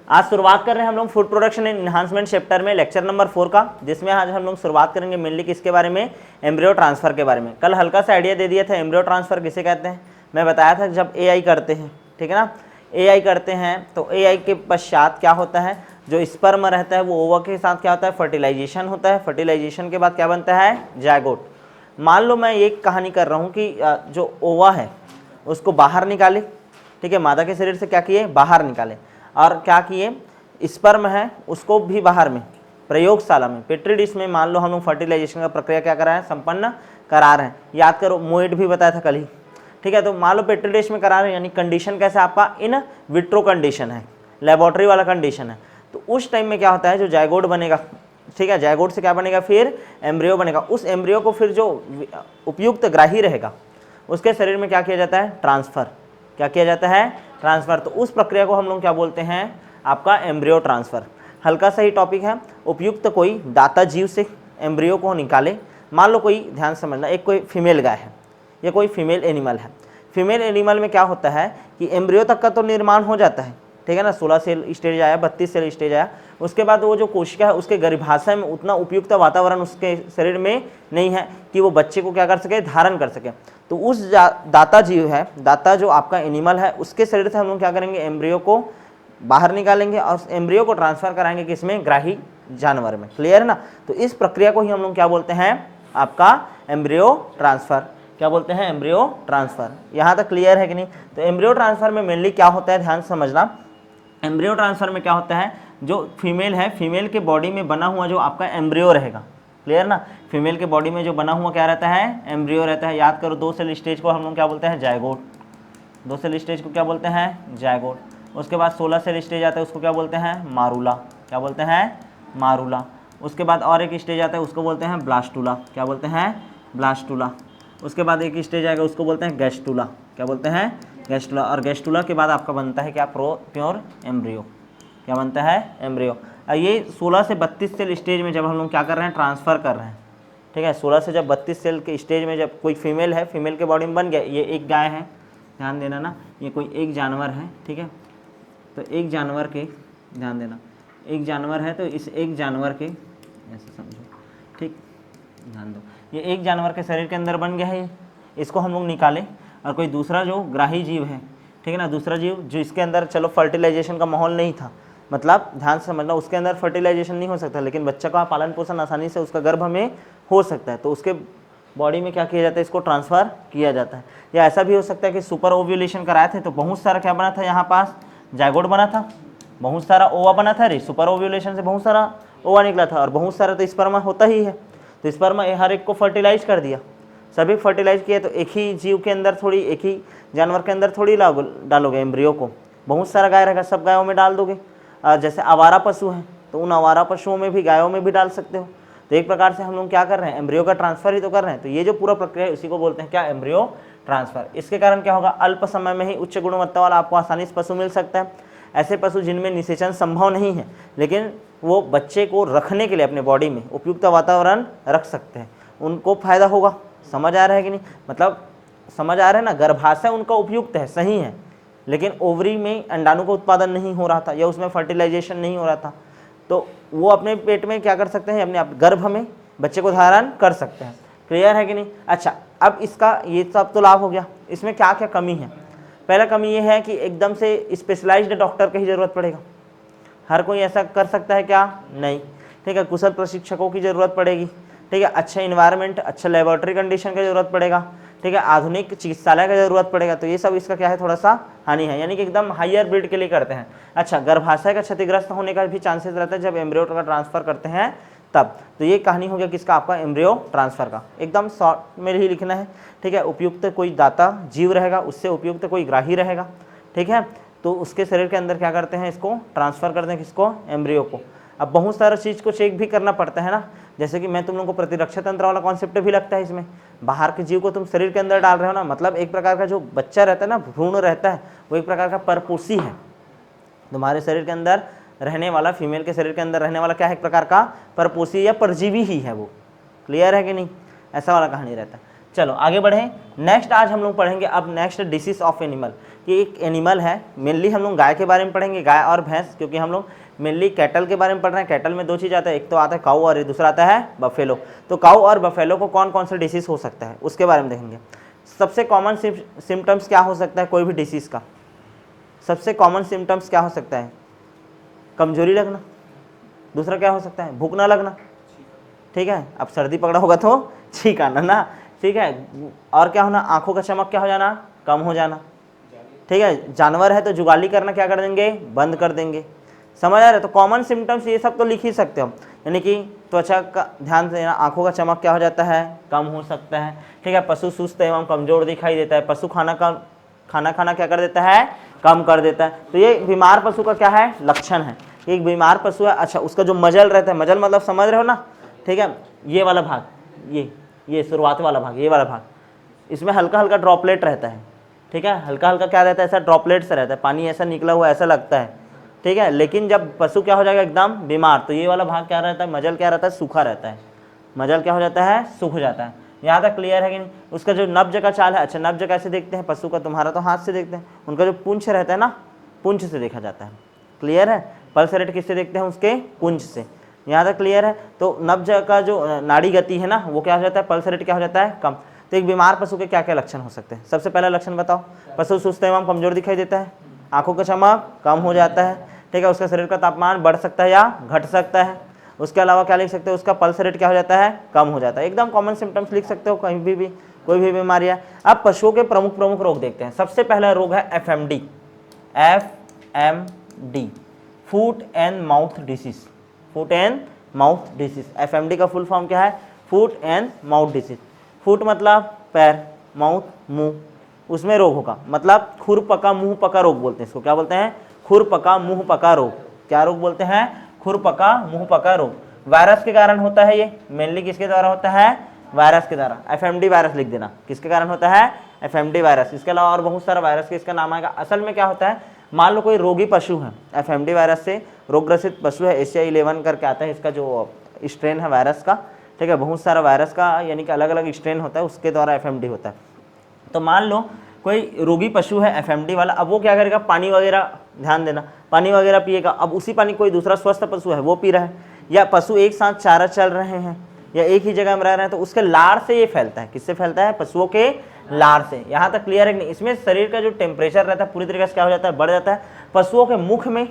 आज शुरुआत कर रहे हैं हम लोग food production and enhancement chapter में लेक्चर नंबर 4 का, जिसमें आज हम लोग शुरुआत करेंगे मेनली किसके बारे में, एम्ब्रियो ट्रांसफर के बारे में। कल हल्का सा आइडिया दे दिया था एम्ब्रियो ट्रांसफर किसे कहते हैं, मैं बताया था जब एआई करते हैं, ठीक है ना, एआई करते हैं तो एआई के पश्चात क्या होता है, जो स्पर्म रहता है वो ओवा के साथ क्या होता है, फर्टिलाइजेशन होता है। फर्टिलाइजेशन के बाद क्या बनता है, जायगोट। मान लो मैं एक कहानी कर रहा हूँ कि जो ओवा है उसको बाहर निकाले, ठीक है, मादा के शरीर से क्या किए, बाहर निकाले, और क्या किए, स्पर्म है उसको भी बाहर में प्रयोगशाला में पेट्री डिश में मान लो हम लोग फर्टिलाइजेशन का प्रक्रिया क्या करा है, संपन्न करा रहे हैं। याद करो मोएड भी बताया था कल ही, ठीक है। तो मान लो पेट्री डिश में करा रहे हैं, यानी कंडीशन कैसे आपका इन विट्रो कंडीशन है, लेबोरेटरी वाला कंडीशन है। तो उस टाइम में क्या होता है, जो जायगोट बनेगा, ठीक है, जायगोट से क्या बनेगा, फिर एम्ब्रियो बनेगा। उस एम्ब्रियो को फिर जो उपयुक्त ग्राही रहेगा उसके शरीर में क्या किया जाता है, ट्रांसफ़र। क्या किया जाता है, ट्रांसफ़र। तो उस प्रक्रिया को हम लोग क्या बोलते हैं, आपका एम्ब्रियो ट्रांसफ़र। हल्का सा ही टॉपिक है। उपयुक्त कोई दाता जीव से एम्ब्रियो को निकाले, मान लो कोई, ध्यान समझना, एक कोई फीमेल गाय है या कोई फीमेल एनिमल है। फीमेल एनिमल में क्या होता है कि एम्ब्रियो तक का तो निर्माण हो जाता है, ठीक है ना, 16 सेल स्टेज आया, 32 सेल स्टेज आया। उसके बाद वो जो कोशिका है उसके गर्भाशय में उतना उपयुक्त वातावरण उसके शरीर में नहीं है कि वो बच्चे को क्या कर सके, धारण कर सके। तो उस दाता जीव है, दाता जो आपका एनिमल है, उसके शरीर से हम लोग क्या करेंगे, एम्ब्रियो को बाहर निकालेंगे और एम्ब्रियो को ट्रांसफ़र कराएंगे किसमें, ग्राही जानवर में। क्लियर है ना। तो इस प्रक्रिया को ही हम लोग क्या बोलते हैं, आपका एम्ब्रियो ट्रांसफ़र। क्या बोलते हैं, एम्ब्रियो ट्रांसफ़र। यहाँ तक क्लियर है कि नहीं। तो एम्ब्रियो ट्रांसफ़र में मेनली क्या होता है, ध्यान से समझना। एम्ब्रियो ट्रांसफ़र में क्या होता है, जो फीमेल है, फीमेल के बॉडी में बना हुआ जो आपका एम्ब्रियो रहेगा, क्लियर ना, फीमेल के बॉडी में जो बना हुआ क्या रहता है, एम्ब्रियो रहता है। याद करो 2 सेल स्टेज को हम लोग क्या बोलते हैं, जायगोट। 2 सेल स्टेज को क्या बोलते हैं, जायगोट। उसके बाद 16 सेल स्टेज आता है, उसको क्या बोलते हैं, मारूला। क्या बोलते हैं, मारूला। उसके बाद और एक स्टेज आता है, उसको बोलते हैं ब्लास्टूला। क्या बोलते हैं, ब्लास्टूला। उसके बाद एक स्टेज आएगा, उसको बोलते हैं गैस्टूला। क्या बोलते हैं, गैस्टूला। और गैस्टूला के बाद आपका बनता है क्या, प्योर एम्ब्रियो। क्या बनता है, एम्ब्रियो। ये 16 से 32 सेल स्टेज में जब हम लोग क्या कर रहे हैं, ट्रांसफ़र कर रहे हैं, ठीक है। 16 से जब 32 सेल के स्टेज में जब कोई फीमेल है, फीमेल के बॉडी में बन गया, ये एक गाय है, ध्यान देना ना, ये कोई एक जानवर है, ठीक है। तो एक जानवर के, ध्यान देना, एक जानवर है, तो इस एक जानवर के, ऐसे समझो, ठीक, ध्यान दो, ये एक जानवर के शरीर के अंदर बन गया है, इसको हम लोग निकाले, और कोई दूसरा जो ग्राही जीव है, ठीक है ना, दूसरा जीव जो इसके अंदर, चलो फर्टिलाइजेशन का माहौल नहीं था, मतलब ध्यान से समझना, उसके अंदर फर्टिलाइजेशन नहीं हो सकता, लेकिन बच्चा का पालन पोषण आसानी से उसका गर्भ में हो सकता है। तो उसके बॉडी में क्या किया जाता है, इसको ट्रांसफ़र किया जाता है। या ऐसा भी हो सकता है कि सुपर ओव्यूलेशन कराए थे तो बहुत सारा क्या बना था, यहाँ पास जायगोट बना था, बहुत सारा ओवा बना था। रे सुपर ओव्यूलेशन से बहुत सारा ओवा निकला था, और बहुत सारा तो स्पर्मा होता ही है। तो स्पर्मा हर एक को फर्टिलाइज कर दिया, सभी फर्टिलाइज किए। तो एक ही जीव के अंदर थोड़ी, एक ही जानवर के अंदर थोड़ी डालोगे एम्ब्रियो को, बहुत सारा गाय रहेगा, सब गायों में डाल दोगे। जैसे आवारा पशु हैं तो उन आवारा पशुओं में भी, गायों में भी डाल सकते हो। तो एक प्रकार से हम लोग क्या कर रहे हैं, एम्ब्रियो का ट्रांसफ़र ही तो कर रहे हैं। तो ये जो पूरा प्रक्रिया है उसी को बोलते हैं क्या, एम्ब्रियो ट्रांसफ़र। इसके कारण क्या होगा, अल्प समय में ही उच्च गुणवत्ता वाला आपको आसानी से पशु मिल सकता है। ऐसे पशु जिनमें निषेचन संभव नहीं है, लेकिन वो बच्चे को रखने के लिए अपने बॉडी में उपयुक्त वातावरण रख सकते हैं, उनको फायदा होगा। समझ आ रहा है कि नहीं, मतलब समझ आ रहा है ना। गर्भाशय उनका उपयुक्त है, सही है, लेकिन ओवरी में अंडाणु का उत्पादन नहीं हो रहा था, या उसमें फर्टिलाइजेशन नहीं हो रहा था, तो वो अपने पेट में क्या कर सकते हैं, अपने आप गर्भ में बच्चे को धारण कर सकते हैं। क्लियर है कि नहीं। अच्छा, अब इसका ये सब तो लाभ हो गया, इसमें क्या क्या कमी है। पहला कमी ये है कि एकदम से स्पेशलाइज्ड डॉक्टर की ज़रूरत पड़ेगा। हर कोई ऐसा कर सकता है क्या, नहीं, ठीक है। कुशल प्रशिक्षकों की ज़रूरत पड़ेगी, ठीक है। अच्छा इन्वायरमेंट, अच्छा लेबोरेटरी कंडीशन की ज़रूरत पड़ेगा, ठीक है। आधुनिक चिकित्सालय का ज़रूरत पड़ेगा। तो ये सब इसका क्या है, थोड़ा सा हानि है, यानी कि एकदम हायर ब्रीड के लिए करते हैं। अच्छा, गर्भाशय का क्षतिग्रस्त होने का भी चांसेस रहता है जब एम्ब्रियो का ट्रांसफ़र करते हैं तब। तो ये कहानी हो गया किसका, आपका एम्ब्रियो ट्रांसफ़र का। एकदम शॉर्ट में ही लिखना है, ठीक है। उपयुक्त कोई दाता जीव रहेगा, उससे उपयुक्त कोई ग्राही रहेगा, ठीक है। तो उसके शरीर के अंदर क्या करते हैं, इसको ट्रांसफ़र करते हैं, किसको, एम्ब्रियो को। अब बहुत सारा चीज़ को चेक भी करना पड़ता है ना, जैसे कि मैं तुम लोगों को प्रतिरक्षा तंत्र वाला कॉन्सेप्ट भी लगता है इसमें। बाहर के जीव को तुम शरीर के अंदर डाल रहे हो ना, मतलब एक प्रकार का जो बच्चा रहता है ना, भ्रूण रहता है, वो एक प्रकार का परपोषी है। तुम्हारे शरीर के अंदर रहने वाला, फीमेल के शरीर के अंदर रहने वाला क्या है, एक प्रकार का परपोषी या परजीवी ही है वो। क्लियर है कि नहीं, ऐसा वाला कहानी रहता है। चलो आगे बढ़ें। नेक्स्ट आज हम लोग पढ़ेंगे अब नेक्स्ट डिसीज ऑफ एनिमल। कि एक एनिमल है, मेनली हम लोग गाय के बारे में पढ़ेंगे, गाय और भैंस, क्योंकि हम लोग मेनली कैटल के बारे में पढ़ रहे हैं। कैटल में 2 चीज़ आता है, एक तो आता है काऊ और दूसरा आता है बफेलो। तो काऊ और बफेलो को कौन कौन सा डिसीज़ हो सकता है उसके बारे में देखेंगे। सबसे कॉमन सिम्टम्स क्या हो सकता है कोई भी डिसीज़ का? सबसे कॉमन सिम्टम्स क्या हो सकता है? कमजोरी लगना। दूसरा क्या हो सकता है? भूख ना लगना। ठीक है, अब सर्दी पकड़ा होगा तो छींक आना ना। ठीक है, और क्या होना? आंखों का चमक क्या हो जाना? कम हो जाना। ठीक है, जानवर है तो जुगाली करना क्या कर देंगे? बंद कर देंगे। समझ आ रहा है? तो कॉमन सिम्टम्स ये सब तो लिख ही सकते हो, यानी कि त्वचा का ध्यान से देना, आंखों का चमक क्या हो जाता है? कम हो सकता है। ठीक है, पशु सुस्त एवं कमजोर दिखाई देता है। पशु खाना खाना क्या कर देता है? कम कर देता है। तो ये बीमार पशु का क्या है? लक्षण है। एक बीमार पशु है, अच्छा, उसका जो मजल रहता है, मजल मतलब समझ रहे हो ना? ठीक है, ये वाला भाग, ये शुरुआत वाला भाग, ये वाला भाग, इसमें हल्का हल्का ड्रॉपलेट रहता है। ठीक है, हल्का हल्का क्या रहता है? ऐसा ड्रॉपलेट से रहता है, पानी ऐसा निकला हुआ ऐसा लगता है। ठीक है, लेकिन जब पशु क्या हो जाएगा एकदम बीमार, तो ये वाला भाग क्या रहता है? मजल क्या रहता है? सूखा रहता है। मजल क्या हो जाता है? सूख जाता है। यहाँ तक क्लियर है कि नहीं? उसका जो नब्ज का चाल है, अच्छा नब्ज कैसे देखते हैं पशु का? तुम्हारा तो हाथ से देखते हैं, उनका जो पूंछ रहता है ना, पूंछ से देखा जाता है। क्लियर है? पल्स रेट किससे देखते हैं? उसके पूंछ से। यहाँ तक क्लियर है? तो नब्ज का जो नाड़ी गति है ना, वो क्या हो जाता है? पल्स रेट क्या हो जाता है? कम। तो एक बीमार पशु के क्या क्या लक्षण हो सकते हैं? सबसे पहला लक्षण बताओ। पशु सुस्त एवं कमजोर दिखाई देता है, आंखों का चमक कम हो जाता है। ठीक है, उसका शरीर का तापमान बढ़ सकता है या घट सकता है। उसके अलावा क्या लिख सकते हो? उसका पल्स रेट क्या हो जाता है? कम हो जाता है। एकदम कॉमन सिम्टम्स लिख सकते हो कहीं भी कोई भी बीमारी है। अब पशुओं के प्रमुख रोग देखते हैं। सबसे पहला रोग है FMD, FMD, foot and mouth disease. Foot and mouth disease, FMD का फुल फॉर्म क्या है? Foot and mouth disease. Foot मतलब पैर, माउथ मुंह, उसमें रोग होगा, मतलब खुर पका मुंह पका रोग बोलते हैं इसको। क्या बोलते हैं? खुर पका मुंह पका रोग। क्या रोग बोलते हैं? खुर पका मुंह पका रोग। वायरस के कारण होता है ये, मेनली किसके द्वारा होता है? वायरस के द्वारा। FMD वायरस लिख देना, किसके कारण होता है? FMD virus. इसके अलावा और बहुत सारा वायरस के इसका नाम आएगा। असल में क्या होता है, मान लो कोई रोगी पशु है, FMD वायरस से रोगग्रसित पशु है, एशिया 11 करके आता है इसका जो स्ट्रेन है वायरस का। ठीक है, बहुत सारा वायरस का यानी कि अलग अलग स्ट्रेन होता है, उसके द्वारा FMD होता है। तो मान लो कोई रोगी पशु है FMD वाला, अब वो क्या करेगा? पानी वगैरह, ध्यान देना, पानी वगैरह पिएगा। अब उसी पानी कोई दूसरा स्वस्थ पशु है वो पी रहा है, या पशु एक साथ चारा चल रहे हैं या एक ही जगह में रह रहे हैं, तो उसके लार से ये फैलता है। किससे फैलता है? पशुओं के लार से। यहाँ तक क्लियर है कि नहीं? इसमें शरीर का जो टेम्परेचर रहता है पूरी तरीके से क्या हो जाता है? बढ़ जाता है। पशुओं के मुख में,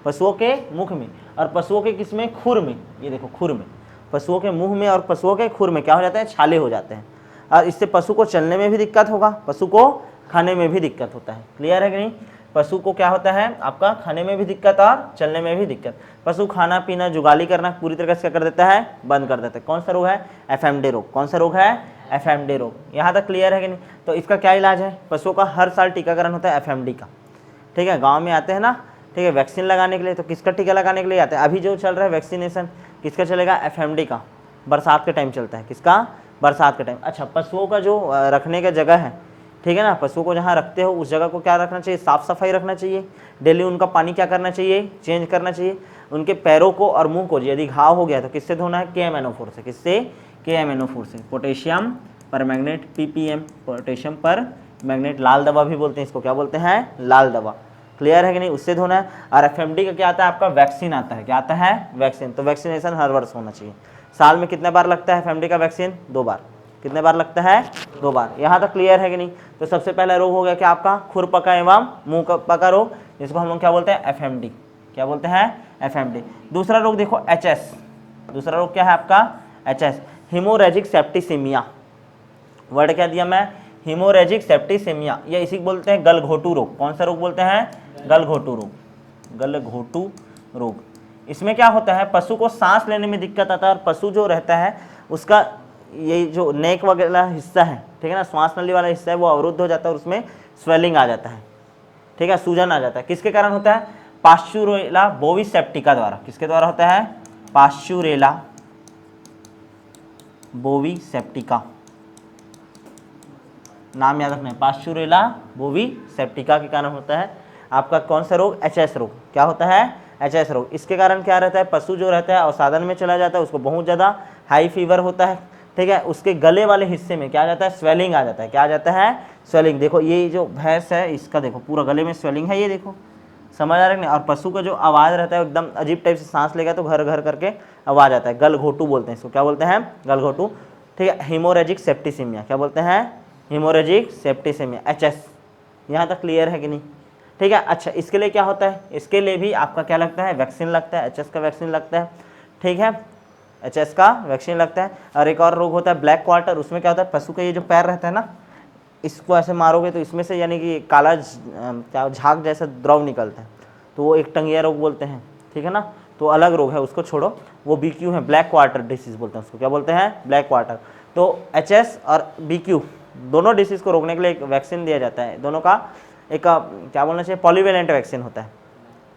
पशुओं के मुख में और पशुओं के किसमें? खुर में। ये देखो, खुर में, पशुओं के मुंह में और पशुओं के खुर में क्या हो जाता है? छाले हो जाते हैं। और इससे पशु को चलने में भी दिक्कत होगा, पशु को खाने में भी दिक्कत होता है। क्लियर है कि नहीं? पशु को क्या होता है? आपका खाने में भी दिक्कत और चलने में भी दिक्कत। पशु खाना पीना जुगाली करना पूरी तरीके से क्या कर देता है? बंद कर देता है। कौन सा रोग है? FMD रोग। कौन सा रोग है? FMD रोग। यहाँ तक क्लियर है कि नहीं? तो इसका क्या इलाज है? पशुओं का हर साल टीकाकरण होता है FMD का। ठीक है, गाँव में आते हैं ना, ठीक है, वैक्सीन लगाने के लिए। तो किसका टीका लगाने के लिए आते हैं? अभी जो चल रहा है वैक्सीनेशन किसका चलेगा? FMD का। बरसात के टाइम चलता है। किसका? बरसात के टाइम। अच्छा, पशुओं का जो रखने का जगह है, ठीक है ना, पशुओं को जहाँ रखते हो उस जगह को क्या रखना चाहिए? साफ सफाई रखना चाहिए। डेली उनका पानी क्या करना चाहिए? चेंज करना चाहिए। उनके पैरों को और मुंह को यदि घाव हो गया तो किससे धोना है? KMNO4 से। किससे? KMNO4 से। पोटेशियम परमैंगनेट, PPM, पोटेशियम पर मैग्नेट, लाल दवा भी बोलते हैं इसको। क्या बोलते हैं? लाल दवा। क्लियर है कि नहीं? उससे धोना है। और FMD का क्या आता है? आपका वैक्सीन आता है। क्या आता है? वैक्सीन। तो वैक्सीनेशन हर वर्ष होना चाहिए। साल में कितने बार लगता है FMD का वैक्सीन? 2 बार। कितने बार लगता है? 2 बार। यहाँ तक क्लियर है कि नहीं? तो सबसे पहला रोग हो गया क्या आपका? खुर पका एवं मुंह पका रोग, जिसको हम लोग क्या बोलते हैं? FMD। क्या बोलते हैं? FMD। दूसरा रोग देखो HS। दूसरा रोग क्या है आपका? HS, haemorrhagic septicaemia. वर्ड क्या दिया मैं? Haemorrhagic septicaemia. या इसी को बोलते हैं गलघोटू रोग। कौन सा रोग बोलते हैं? गलघोटू रोग। गलघोटू रोग। इसमें क्या होता है? पशु को सांस लेने में दिक्कत आता है और पशु जो रहता है उसका ये जो नेक वगैरह हिस्सा है, ठीक है ना, श्वास नली वाला हिस्सा है, वो अवरुद्ध हो जाता है और उसमें स्वेलिंग आ जाता है। ठीक है, सूजन आ जाता है। किसके कारण होता है? पास्चुरेला बोविसेप्टिका द्वारा। किसके द्वारा होता है? पास्चुरेला बोविसेप्टिका। नाम याद रखना है, पास्चुरेला बोविसेप्टिका के कारण होता है आपका कौन सा रोग? HS रोग। क्या होता है? HS रोग। इसके कारण क्या रहता है? पशु जो रहता है अवसादन में चला जाता है, उसको बहुत ज़्यादा हाई फीवर होता है, ठीक है, उसके गले वाले हिस्से में क्या आ जाता है, स्वेलिंग आ जाता है। क्या आ जाता है, स्वेलिंग। देखो ये जो भैंस है इसका देखो पूरा गले में स्वेलिंग है, ये देखो, समझ आ रहा है नहीं। और पशु का जो आवाज़ रहता है एकदम अजीब टाइप से, सांस लेगा तो घर घर करके आवाज़ आता है, गलघोटू बोलते हैं इसको। क्या बोलते हैं, गलघोटू। ठीक है, हीमोरेजिक सेप्टिसिमिया, क्या बोलते हैं, हीमोरेजिक सेप्टिसिमिया, एचएस। यहाँ तक क्लियर है कि नहीं? ठीक है। अच्छा, इसके लिए क्या होता है, इसके लिए भी आपका क्या लगता है, वैक्सीन लगता है, एचएस का वैक्सीन लगता है। ठीक है, एचएस का वैक्सीन लगता है। और एक और रोग होता है ब्लैक क्वार्टर, उसमें क्या होता है, पशु का ये जो पैर रहता है ना, इसको ऐसे मारोगे तो इसमें से यानी कि काला क्या झाग जैसा द्रव निकलता है, तो वो एक टंगिया रोग बोलते हैं। ठीक है ना, तो अलग रोग है, उसको छोड़ो, वो बीक्यू है, ब्लैक क्वार्टर डिसीज बोलते हैं उसको। क्या बोलते हैं, ब्लैक क्वार्टर। तो एचएस और बीक्यू दोनों डिसीज को रोकने के लिए एक वैक्सीन दिया जाता है। दोनों का एक क्या बोलना चाहिए, पॉलीवेलेंट वैक्सीन होता है।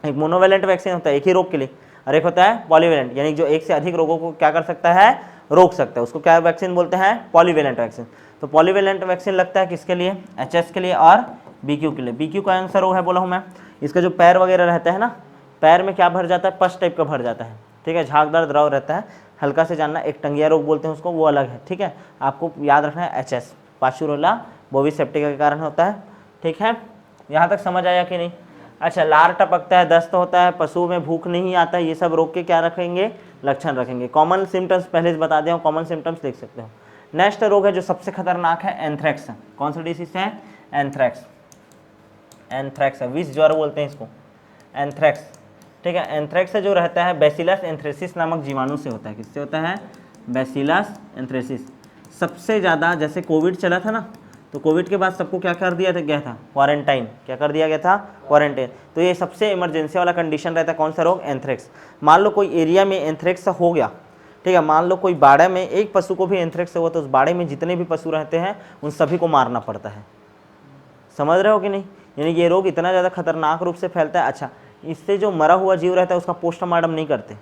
एक मोनोवेलेंट वैक्सीन होता है एक ही रोग के लिए, और एक होता है पॉलीवेलेंट, यानी जो एक से अधिक रोगों को क्या कर सकता है, रोक सकता है, उसको क्या वैक्सीन बोलते हैं, पॉलीवेलेंट वैक्सीन। तो पॉलीवेलेंट वैक्सीन लगता है किसके लिए, एचएस के लिए और बीक्यू के लिए। बीक्यू का आंसर रोग है बोला हूँ मैं, इसका जो पैर वगैरह रहता है ना, पैर में क्या भर जाता है, पस टाइप का भर जाता है। ठीक है, झागदार द्रव रहता है, हल्का से जानना, एक टंगिया रोग बोलते हैं उसको, वो अलग है। ठीक है, आपको याद रखना है एचएस पार्शुरोला बोविसेप्टिका के कारण होता है। ठीक है, यहाँ तक समझ आया कि नहीं? अच्छा, लार टपकता है, दस्त होता है, पशु में भूख नहीं आता है, ये सब रोग के क्या रखेंगे, लक्षण रखेंगे। कॉमन सिम्टम्स पहले से बता दिया हूँ, कॉमन सिम्टम्स लिख सकते हो। नेक्स्ट रोग है जो सबसे खतरनाक है, एंथ्रेक्स। कौन सा डिसीज है, एंथ्रेक्स। एंथ्रेक्स है, विष ज्वर बोलते हैं इसको, एंथ्रेक्स। ठीक है, एंथ्रेक्स जो रहता है बैसिलस एंथ्रेसिस नामक जीवाणु से होता है। किससे होता है, बैसिलस एंथ्रेसिस। सबसे ज़्यादा जैसे कोविड चला था ना, तो कोविड के बाद सबको क्या कर दिया गया था, क्वारंटाइन। क्या कर दिया गया था, क्वारंटाइन। तो ये सबसे इमरजेंसी वाला कंडीशन रहता है, कौन सा रोग, एंथ्रेक्स। मान लो कोई एरिया में एंथ्रेक्स हो गया, ठीक है, मान लो कोई बाड़े में एक पशु को भी एंथ्रेक्स हुआ, तो उस बाड़े में जितने भी पशु रहते हैं उन सभी को मारना पड़ता है। समझ रहे हो कि नहीं? यानी ये रोग इतना ज़्यादा खतरनाक रूप से फैलता है। अच्छा, इससे जो मरा हुआ जीव रहता है उसका पोस्टमार्टम नहीं करते,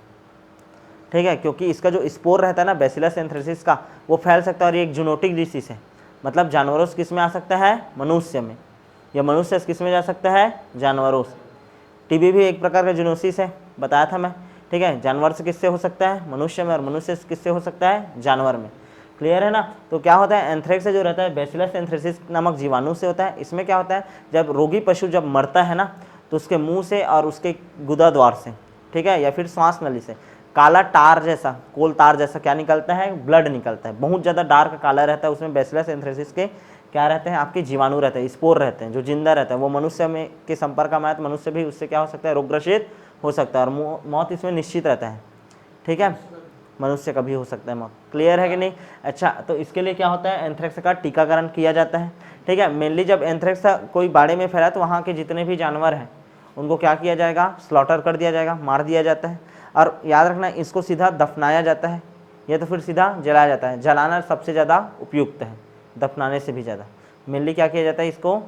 ठीक है, क्योंकि इसका जो स्पोर रहता है ना बैसिलस एंथ्रेसिस का, वो फैल सकता है, और ये एक जूनोटिक डिसीज है। मतलब जानवरों से किस में आ सकता है, मनुष्य में, या मनुष्य से किस में जा सकता है, जानवरों से। टीबी भी एक प्रकार का जूनोसिस है, बताया था मैं। ठीक है, जानवर से किससे हो सकता है, मनुष्य में, और मनुष्य से किससे हो सकता है, जानवर में। क्लियर है ना? तो क्या होता है, एंथ्रेक्स जो रहता है बैसिलस एंथ्रेसिस नामक जीवाणु से होता है। इसमें क्या होता है, जब रोगी पशु जब मरता है ना, तो उसके मुंह से और उसके गुदा द्वार से, ठीक है, या फिर श्वास नली से काला टार जैसा, कोल तार जैसा क्या निकलता है, ब्लड निकलता है, बहुत ज़्यादा डार्क काला रहता है। उसमें बैसिलस एंथ्रेसिस के क्या रहते हैं, आपके जीवाणु रहते हैं, स्पोर रहते हैं, जो जिंदा रहते हैं। वो मनुष्य में के संपर्क में आए तो मनुष्य भी उससे क्या हो सकता है, रोगग्रसित हो सकता है, और मौत इसमें निश्चित रहता है। ठीक है, मनुष्य का भी हो सकता है मौत। क्लियर है कि नहीं? अच्छा, तो इसके लिए क्या होता है, एंथ्रेक्स का टीकाकरण किया जाता है। ठीक है, मेनली जब एंथ्रेक्स कोई बाड़े में फैला तो वहाँ के जितने भी जानवर हैं उनको क्या किया जाएगा, स्लॉटर कर दिया जाएगा, मार दिया जाता है। और याद रखना, इसको सीधा दफनाया जाता है या तो फिर सीधा जलाया जाता है। जलाना सबसे ज़्यादा उपयुक्त है, दफनाने से भी ज़्यादा। मेनली क्या किया जाता है, इसको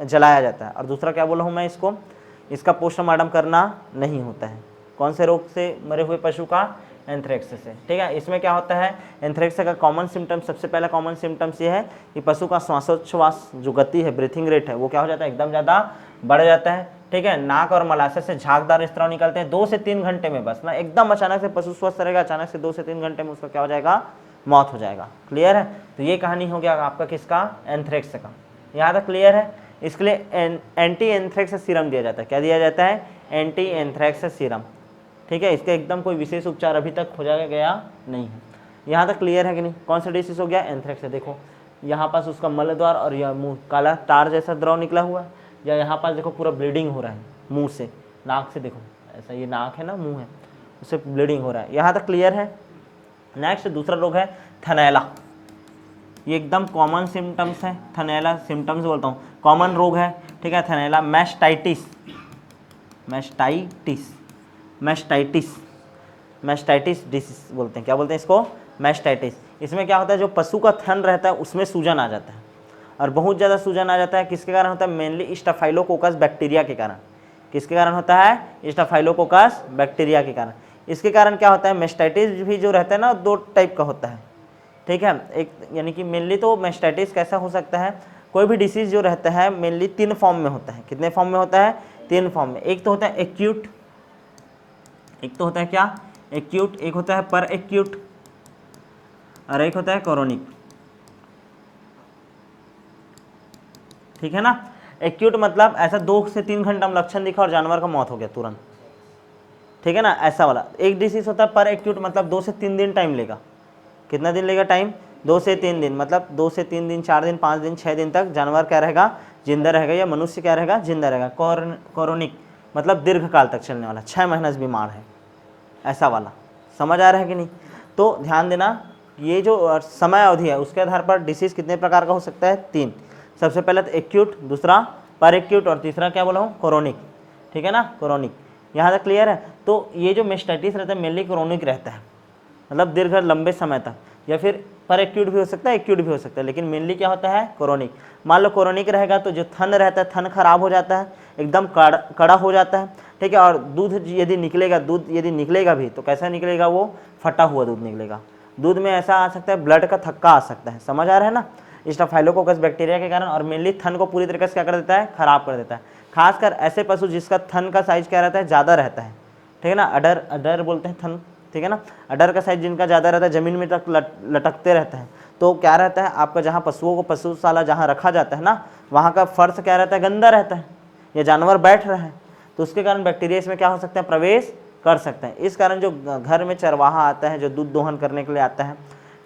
जलाया जाता है। और दूसरा क्या बोला हूँ मैं, इसका पोस्टमार्टम करना नहीं होता है। कौन से रोग से मरे हुए पशु का, एंथ्रेक्स से। ठीक है, इसमें क्या होता है, एंथ्रेक्स का कॉमन सिम्टम्स, सबसे पहला कॉमन सिम्टम्स ये है कि पशु का श्वासोच्छ्वास जो गति है, ब्रीथिंग रेट है, वो क्या हो जाता है, एकदम ज़्यादा बढ़ जाता है। ठीक है, नाक और मलाशय से झागदार स्त्राव निकलते हैं 2 से 3 घंटे में, बस ना, एकदम अचानक से पशु स्वस्थ रहेगा, अचानक से 2 से 3 घंटे में उसका क्या हो जाएगा, मौत हो जाएगा। क्लियर है? तो ये कहानी हो गया आपका किसका, एंथ्रेक्स का। यहाँ तक क्लियर है? इसके लिए एंटी एंथ्रेक्स सीरम दिया जाता है। क्या दिया जाता है, एंटी एंथ्रेक्स सीरम। ठीक है, इसका एकदम कोई विशेष उपचार अभी तक खोजा गया नहीं है। यहाँ तक क्लियर है कि नहीं? कौन सा डिसीज हो गया, एंथ्रेक्स है। देखो यहाँ पास उसका मलद्वार और यह मुंह काला टार जैसा द्रव निकला हुआ है, या यहाँ पास देखो पूरा ब्लीडिंग हो रहा है मुंह से, नाक से, देखो ऐसा, ये नाक है ना, मुंह है, उससे ब्लीडिंग हो रहा है। यहाँ तक क्लियर है? नेक्स्ट दूसरा रोग है थनैला। ये एकदम कॉमन सिम्टम्स है, थनैला सिम्टम्स बोलता हूँ, कॉमन रोग है। ठीक है, थनैला, mastitis, mastitis, mastitis, mastitis disease बोलते हैं। क्या बोलते हैं इसको, मैस्टाइटिस। इसमें क्या होता है, जो पशु का थन रहता है उसमें सूजन आ जाता है, और बहुत ज़्यादा सूजन आ जाता है। किसके कारण होता है, मेनली स्टाफाइलोकोकस बैक्टीरिया के कारण। किसके कारण होता है, स्टाफाइलोकोकस बैक्टीरिया के कारण। इसके कारण क्या होता है, मैस्टाइटिस भी जो रहता है ना, 2 टाइप का होता है। ठीक है, एक यानी कि मेनली तो मैस्टाइटिस कैसा हो सकता है, कोई भी डिसीज जो रहता है मेनली 3 फॉर्म में होता है। कितने फॉर्म में होता है, 3 फॉर्म में। एक तो होता है एक्यूट, एक तो होता है क्या, एक्यूट, एक होता है पर एक्यूट, और एक होता है कोरोनिक, ठीक है ना। एक्यूट मतलब ऐसा 2 से 3 घंटा में लक्षण दिखा और जानवर का मौत हो गया तुरंत, ठीक है ना, ऐसा वाला एक डिसीज होता है। पर एक्यूट मतलब 2 से 3 दिन टाइम लेगा। कितना दिन लेगा टाइम? 2 से 3 दिन, मतलब 2 से 3 दिन, 4 दिन, 5 दिन, 6 दिन तक जानवर क्या रहेगा? जिंदा रहेगा, या मनुष्य क्या रहेगा? जिंदा रहेगा। कोरोनिक मतलब दीर्घ काल तक चलने वाला, 6 महीने से बीमार है, ऐसा वाला। समझ आ रहा है कि नहीं? तो ध्यान देना, ये जो समय अवधि है उसके आधार पर डिसीज कितने प्रकार का हो सकता है? 3। सबसे पहले तो एक्यूट, दूसरा पर एक्यूट, और तीसरा क्या बोला हूँ? कोरोनिक, ठीक है ना, कोरोनिक। यहाँ तक क्लियर है? तो ये जो मेस्टाइटिस रहता है मेनली कोरोनिक रहता है, मतलब दीर्घ लंबे समय तक, या फिर पर एक्यूट भी हो सकता है, एक्यूट भी हो सकता है, लेकिन मेनली क्या होता है? कोरोनिक। मान लो कोरोनिक रहेगा तो जो थन रहता है, थन खराब हो जाता है, एकदम कड़ा हो जाता है, ठीक है। और दूध यदि निकलेगा भी तो कैसा निकलेगा? वो फटा हुआ दूध निकलेगा। दूध में ऐसा आ सकता है, ब्लड का थक्का आ सकता है। समझ आ रहा है ना? स्टाफाइलोकोकस बैक्टीरिया के कारण, और मेनली थन को पूरी तरीके से क्या कर देता है? खराब कर देता है। खासकर ऐसे पशु जिसका थन का साइज क्या रहता है? ज़्यादा रहता है, ठीक है ना। अडर बोलते हैं थन, ठीक है ना। अडर का साइज जिनका ज़्यादा रहता है, ज़मीन में तक लटकते रहते हैं, तो क्या रहता है आपका? जहाँ पशुओं को पशुशाला जहाँ रखा जाता है ना, वहाँ का फर्श क्या रहता है? गंदा रहता है, या जानवर बैठ रहा है, तो उसके कारण बैक्टीरिया इसमें क्या हो सकता है? प्रवेश कर सकते हैं। इस कारण जो घर में चरवाहा आता है, जो दूध दोहन करने के लिए आता है,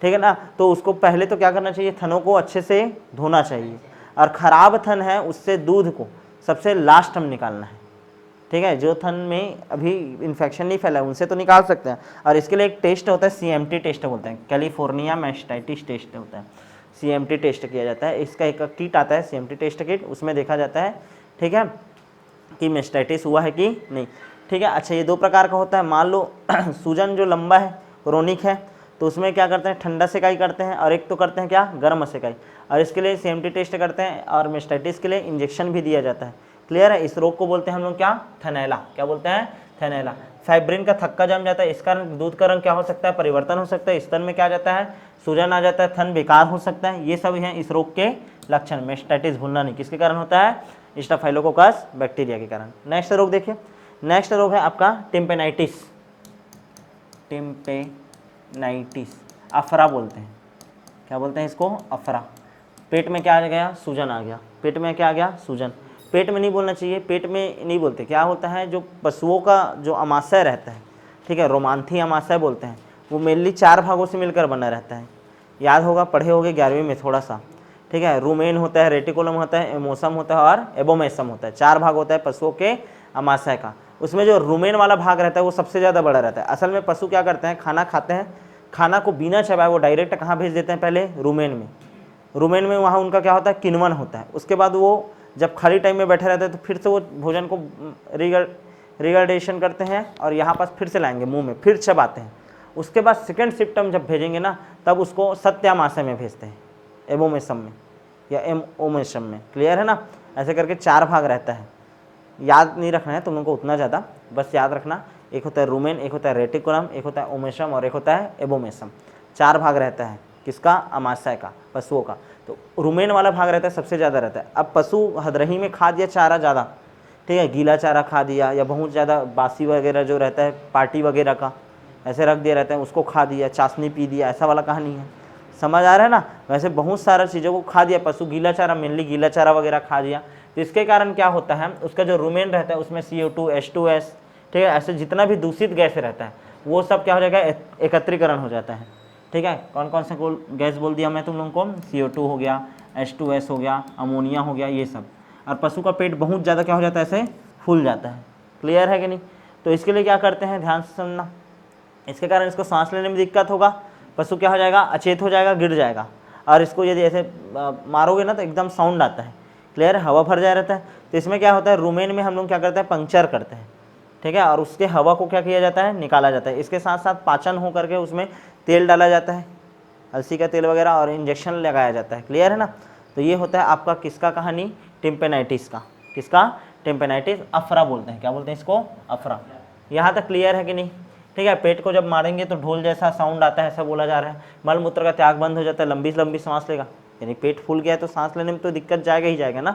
ठीक है ना, तो उसको पहले तो क्या करना चाहिए? थनों को अच्छे से धोना चाहिए, और ख़राब थन है उससे दूध को सबसे लास्ट में निकालना है, ठीक है। जो थन में अभी इन्फेक्शन नहीं फैला उनसे तो निकाल सकते हैं, और इसके लिए एक टेस्ट होता है, CMT टेस्ट बोलते हैं, कैलिफोर्निया मेस्टाइटिस टेस्ट होता है, CMT टेस्ट किया जाता है। इसका एक किट आता है, CMT टेस्ट किट, उसमें देखा जाता है, ठीक है, कि मेस्टाइटिस हुआ है कि नहीं, ठीक है। अच्छा, ये 2 प्रकार का होता है। मान लो सूजन जो लंबा है, क्रोनिक है, तो उसमें क्या करते हैं? ठंडा सेकाई करते हैं, और एक तो करते हैं क्या? गर्म सेकाई, और इसके लिए CMT टेस्ट करते हैं, और मेस्टाइटिस के लिए इंजेक्शन भी दिया जाता है। क्लियर है? इस रोग को बोलते हैं हम लोग क्या? थनैला। क्या बोलते हैं? थनैला। फाइब्रिन का थक्का जम जाता है, इस कारण दूध का रंग क्या हो सकता है? परिवर्तन हो सकता है, स्तन में क्या आ जाता है? सूजन आ जाता है, थन बेकार हो सकता है। ये सब हैं इस रोग के लक्षण। मेस्टाइटिस भूलना नहीं, किसके कारण होता है? स्टाफाइलोकोकस बैक्टीरिया के कारण। नेक्स्ट रोग देखिए, नेक्स्ट रोग है आपका टिम्पेनाइटिस। टिम्पेनाइटिस, अफरा बोलते हैं। क्या बोलते हैं इसको? अफरा। पेट में क्या आ गया? सूजन आ गया। पेट में क्या आ गया? सूजन। पेट में नहीं बोलना चाहिए, पेट में नहीं बोलते। क्या होता है? जो पशुओं का जो अमाशय रहता है, ठीक है, रोमांथी अमाशय बोलते हैं, वो मेनली 4 भागों से मिलकर बना रहता है। याद होगा, पढ़े होगे 11वीं में थोड़ा सा, ठीक है। रूमेन होता है, रेटिकुलम होता है, एमोसम होता है, और एबोमेसम होता है। 4 भाग होता है पशुओं के अमाशय का। उसमें जो रूमेन वाला भाग रहता है वो सबसे ज़्यादा बड़ा रहता है। असल में पशु क्या करते हैं? खाना खाते हैं, खाना को बिना चबाए वो डायरेक्ट कहाँ भेज देते हैं? पहले रूमेन में। रूमेन में वहाँ उनका क्या होता है? किण्वन होता है। उसके बाद वो जब खाली टाइम में बैठे रहते हैं तो फिर से वो भोजन को रिगर्डेशन करते हैं, और यहाँ पास फिर से लाएंगे मुंह में, फिर चबाते हैं। उसके बाद सेकंड सिम्टम जब भेजेंगे ना, तब उसको सत्यामाशय में भेजते हैं, एबोमेसम में या ओमेसम में। क्लियर है ना? ऐसे करके 4 भाग रहता है। याद नहीं रखना है तुम लोगों को उतना ज़्यादा, बस याद रखना, एक होता है रूमेन, एक होता है रेटिकुलम, एक होता है ओमेसम, और एक होता है एबोमेसम। 4 भाग रहता है किसका? अमाशय का, पशुओं का। तो रूमेन वाला भाग रहता है सबसे ज़्यादा रहता है। अब पशु हदरही में खा दिया चारा ज़्यादा, ठीक है, गीला चारा खा दिया, या बहुत ज़्यादा बासी वगैरह जो रहता है पार्टी वगैरह का ऐसे रख दिया रहता है, उसको खा दिया, चाशनी पी दिया, ऐसा वाला कहानी है। समझ आ रहा है ना? वैसे बहुत सारा चीज़ों को खा दिया पशु, गीला चारा, मेनली गीला चारा वगैरह खा दिया, तो इसके कारण क्या होता है? उसका जो रूमेन रहता है उसमें CO2, H2S, ठीक है, ऐसे जितना भी दूषित गैस रहता है वो सब क्या हो जाएगा? एकत्रीकरण हो जाता है, ठीक है। कौन कौन सा गैस बोल दिया मैं तुम लोगों को? CO2 हो गया, H2S हो गया, अमोनिया हो गया, ये सब। और पशु का पेट बहुत ज़्यादा क्या हो जाता है? ऐसे फूल जाता है। क्लियर है कि नहीं? तो इसके लिए क्या करते हैं? ध्यान से सुनना। इसके कारण इसको सांस लेने में दिक्कत होगा, पशु क्या हो जाएगा? अचेत हो जाएगा, गिर जाएगा, और इसको यदि ऐसे मारोगे ना तो एकदम साउंड आता है। क्लियर है? हवा भर जाया रहता है। तो इसमें क्या होता है? रूमेन में हम लोग क्या करते हैं? पंक्चर करते हैं, ठीक है, और उसके हवा को क्या किया जाता है? निकाला जाता है। इसके साथ साथ पाचन हो करके उसमें तेल डाला जाता है, अलसी का तेल वगैरह, और इंजेक्शन लगाया जाता है। क्लियर है ना? तो ये होता है आपका किसका कहानी? टिम्पेनाइटिस का। किसका? टिम्पेनाइटिस। अफरा बोलते हैं। क्या बोलते हैं इसको? अफरा। यहाँ तक क्लियर है कि नहीं? ठीक है। पेट को जब मारेंगे तो ढोल जैसा साउंड आता है, ऐसा बोला जा रहा है। मल मूत्र का त्याग बंद हो जाता है, लंबी लंबी सांस लेगा, यानी पेट फूल गया है तो सांस लेने में तो दिक्कत जाएगा ही जाएगा ना।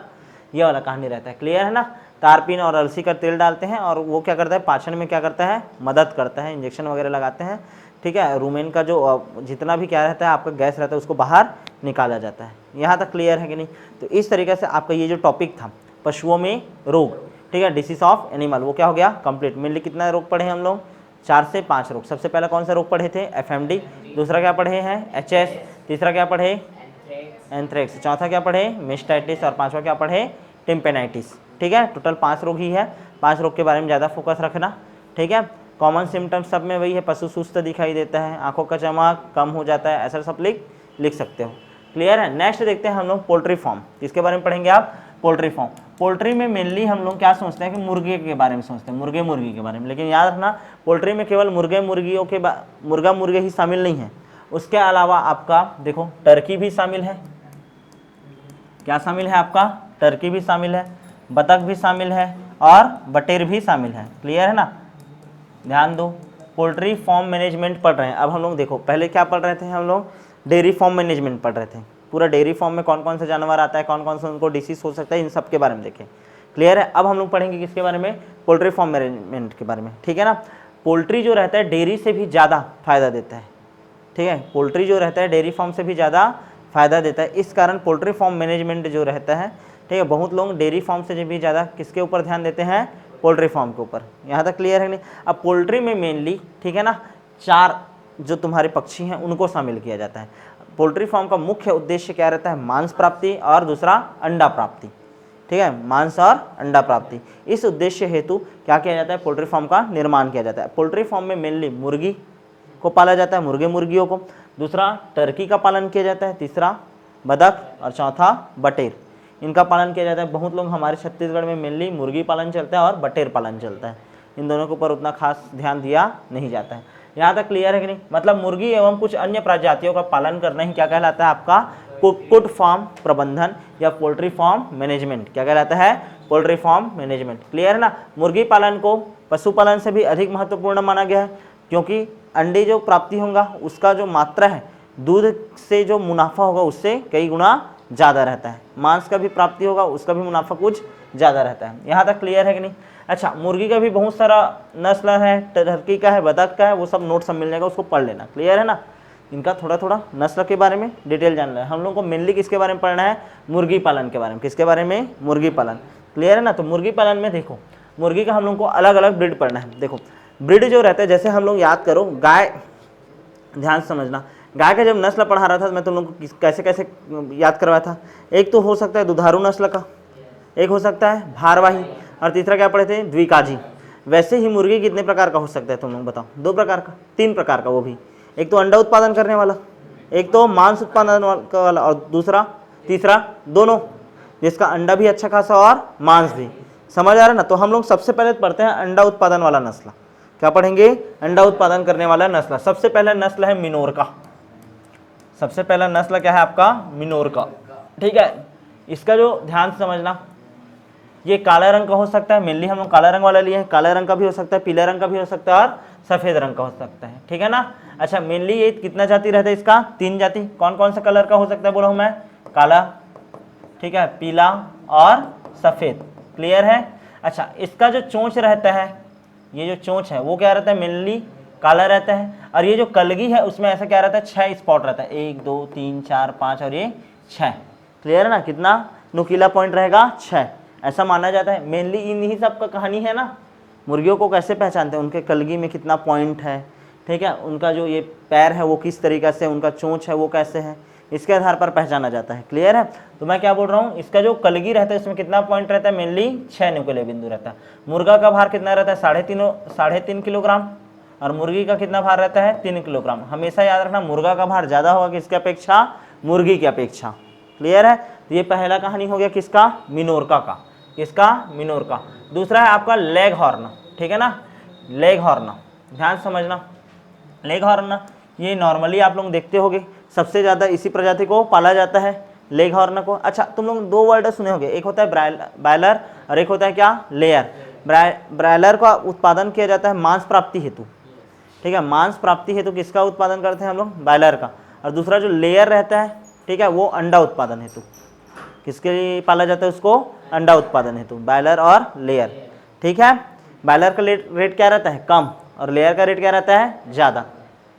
ये वाला कहानी रहता है। क्लियर है ना? तारपीन और अलसी का तेल डालते हैं, और वो क्या करता है? पाचन में क्या करता है? मदद करता है, इंजेक्शन वगैरह लगाते हैं, ठीक है, रूमेन का जो जितना भी क्या रहता है आपका गैस रहता है उसको बाहर निकाला जाता है। यहाँ तक क्लियर है कि नहीं? तो इस तरीके से आपका ये जो टॉपिक था पशुओं में रोग, ठीक है, डिसीज ऑफ एनिमल, वो क्या हो गया कंप्लीट। मेनली कितना रोग पढ़े हम लोग? 4 से 5 रोग। सबसे पहले कौन सा रोग पढ़े थे? एफएमडी। दूसरा क्या पढ़े हैं? एचएस। तीसरा क्या पढ़े? एंथ्रेक्स। चौथा क्या पढ़े? मेस्टाइटिस। और पांचवा क्या पढ़े? टिम्पेनाइटिस। ठीक है, टोटल 5 रोग ही है। 5 रोग के बारे में ज़्यादा फोकस रखना। ठीक है, कॉमन सिम्टम्स सब में वही है, पशु सुस्त दिखाई देता है, आंखों का चमक कम हो जाता है, ऐसा सब लिख सकते हो। क्लियर है? नेक्स्ट देखते हैं हम लोग पोल्ट्री फार्म। किसके बारे में पढ़ेंगे आप? Poultry farm. पोल्ट्री में मेनली हम लोग क्या सोचते हैं कि मुर्गे के बारे में सोचते हैं, मुर्गे मुर्गी के बारे में। लेकिन याद रखना पोल्ट्री में केवल मुर्गे मुर्गियों के मुर्गा मुर्गे ही शामिल नहीं है, उसके अलावा आपका देखो टर्की भी शामिल है। क्या शामिल है आपका? टर्की भी शामिल है, बतख भी शामिल है और बटेर भी शामिल है। क्लियर है ना? ध्यान दो, पोल्ट्री फार्म मैनेजमेंट पढ़ रहे हैं। अब हम लोग देखो पहले क्या पढ़ रहे थे हम लोग? डेयरी फार्म मैनेजमेंट पढ़ रहे थे। पूरा डेयरी फार्म में कौन कौन सा जानवर आता है, कौन कौन सा उनको डिसीज हो सकता है, इन सब के बारे में देखें। क्लियर है? अब हम लोग पढ़ेंगे किसके बारे में? पोल्ट्री फार्म मैनेजमेंट के बारे में। ठीक है ना? पोल्ट्री जो रहता है डेयरी से भी ज़्यादा फायदा देता है। ठीक है, पोल्ट्री जो रहता है डेयरी फार्म से भी ज़्यादा फायदा देता है। इस कारण पोल्ट्री फार्म मैनेजमेंट जो रहता है, ठीक है, बहुत लोग डेयरी फार्म से भी ज़्यादा किसके ऊपर ध्यान देते हैं? पोल्ट्री फार्म के ऊपर। यहाँ तक क्लियर है नहीं? अब पोल्ट्री में मेनली, ठीक है ना, 4 जो तुम्हारे पक्षी हैं उनको शामिल किया जाता है। पोल्ट्री फार्म का मुख्य उद्देश्य क्या रहता है? मांस प्राप्ति और दूसरा अंडा प्राप्ति। ठीक है, मांस और अंडा प्राप्ति। इस उद्देश्य हेतु क्या किया जाता है? पोल्ट्री फार्म का निर्माण किया जाता है। पोल्ट्री फार्म में मेनली मुर्गी को पाला जाता है, मुर्गे मुर्गियों को। दूसरा टर्की का पालन किया जाता है। तीसरा बतख और चौथा बटेर, इनका पालन किया जाता है। बहुत लोग हमारे छत्तीसगढ़ में मेनली मुर्गी पालन चलता है और बटेर पालन चलता है। इन दोनों के ऊपर उतना खास ध्यान दिया नहीं जाता है। यहाँ तक क्लियर है कि नहीं? मतलब मुर्गी एवं कुछ अन्य प्रजातियों का पालन करना ही क्या कहलाता है आपका? कुक्कुट फार्म प्रबंधन या पोल्ट्री फार्म मैनेजमेंट। क्या कहलाता है? Poultry farm management. क्लियर है ना? मुर्गी पालन को पशुपालन से भी अधिक महत्वपूर्ण माना गया है, क्योंकि अंडे जो प्राप्ति होगा उसका जो मात्रा है, दूध से जो मुनाफा होगा उससे कई गुना ज़्यादा रहता है। मांस का भी प्राप्ति होगा उसका भी मुनाफा कुछ ज़्यादा रहता है। यहाँ तक क्लियर है कि नहीं? अच्छा, मुर्गी का भी बहुत सारा नस्ल है, टर्की का है, बतख का है, वो सब नोट सब मिल जाएगा, उसको पढ़ लेना। क्लियर है ना? इनका थोड़ा थोड़ा नस्ल के बारे में डिटेल जानना है। हम लोग को मेनली किसके बारे में पढ़ना है? मुर्गी पालन के बारे में। किसके बारे में? मुर्गी पालन। क्लियर है ना? तो मुर्गी पालन में देखो मुर्गी का हम लोग को अलग अलग ब्रीड पढ़ना है। देखो ब्रीड जो रहता है, जैसे हम लोग याद करो गाय, ध्यान समझना, गाय का जब नस्ल पढ़ा रहा था मैं तुम लोग को कैसे कैसे याद करवाया था। एक तो हो सकता है दुधारू नस्ल का, एक हो सकता है भारवाही, और तीसरा क्या पढ़े थे? द्विकाजी। वैसे ही मुर्गी कितने प्रकार का हो सकता है तुम लोग बताओ? 2 प्रकार का, 3 प्रकार का, वो भी एक तो अंडा उत्पादन करने वाला, एक तो मांस उत्पादन वाला, और दूसरा तीसरा दोनों, जिसका अंडा भी अच्छा खासा और मांस भी। समझ आ रहा है ना? तो हम लोग सबसे पहले पढ़ते हैं अंडा उत्पादन वाला नस्ल। क्या पढ़ेंगे? अंडा उत्पादन करने वाला नस्ल। सबसे पहला नस्ल है मिनोर का। सबसे पहला नस्ल क्या है आपका? मिनोर का। ठीक है, इसका जो ध्यान से समझना, ये काला रंग का हो सकता है, मेनली हम लोग काला रंग वाला लिए हैं। काला रंग का भी हो सकता है, पीला रंग का भी हो सकता है और सफेद रंग का हो सकता है। ठीक है ना? अच्छा, मेनली ये कितना जाति रहता है इसका? 3 जाति। कौन कौन सा कलर का हो सकता है बोला हूँ मैं? काला, ठीक है, पीला और सफेद। क्लियर है? अच्छा, इसका जो चोंच रहता है, ये जो चोंच है वो क्या रहता है? मेनली काला रहता है। और ये जो कलगी है उसमें ऐसा क्या रहता है? 6 स्पॉट रहता है, 1 2 3 4 5 और ये 6। क्लियर है ना? कितना नुकीला पॉइंट रहेगा? 6, ऐसा माना जाता है। मेनली इन्हीं सब का कहानी है ना, मुर्गियों को कैसे पहचानते हैं? उनके कलगी में कितना पॉइंट है, ठीक है, उनका जो ये पैर है वो किस तरीक़े से, उनका चोंच है वो कैसे है, इसके आधार पर पहचाना जाता है। क्लियर है? तो मैं क्या बोल रहा हूँ, इसका जो कलगी रहता है उसमें कितना पॉइंट रहता है? मेनली 6 नुकीले बिंदु रहता है। मुर्गा का भार कितना रहता है? 3.5 किलोग्राम, और मुर्गी का कितना भार रहता है? 3 किलोग्राम। हमेशा याद रखना मुर्गा का भार ज़्यादा होगा किसके अपेक्षा? मुर्गी की अपेक्षा। क्लियर है? तो ये पहला कहानी हो गया किसका? मिनोरका का। किसका? मिनोरका। दूसरा है आपका लेग हॉर्न। ठीक है ना? लेग हॉर्न, ध्यान समझना। लेग हॉर्न ये नॉर्मली आप लोग देखते होंगे, सबसे ज़्यादा इसी प्रजाति को पाला जाता है, लेग हॉर्न को। अच्छा, तुम लोग 2 वर्ड सुने होंगे, एक होता है ब्रायलर और एक होता है क्या? लेयर। ब्रायलर का उत्पादन किया जाता है मांस प्राप्ति हेतु। ठीक है, मांस प्राप्ति हेतु किसका उत्पादन करते हैं हम लोग? ब्रायलर का। और दूसरा जो लेयर रहता है, ठीक है, वो अंडा उत्पादन हेतु। किसके लिए पाला जाता है उसको? अंडा उत्पादन हेतु, ब्रायलर और लेयर। ठीक है, ब्रायलर का रेट क्या रहता है? कम, और लेयर का रेट क्या रहता है? ज़्यादा।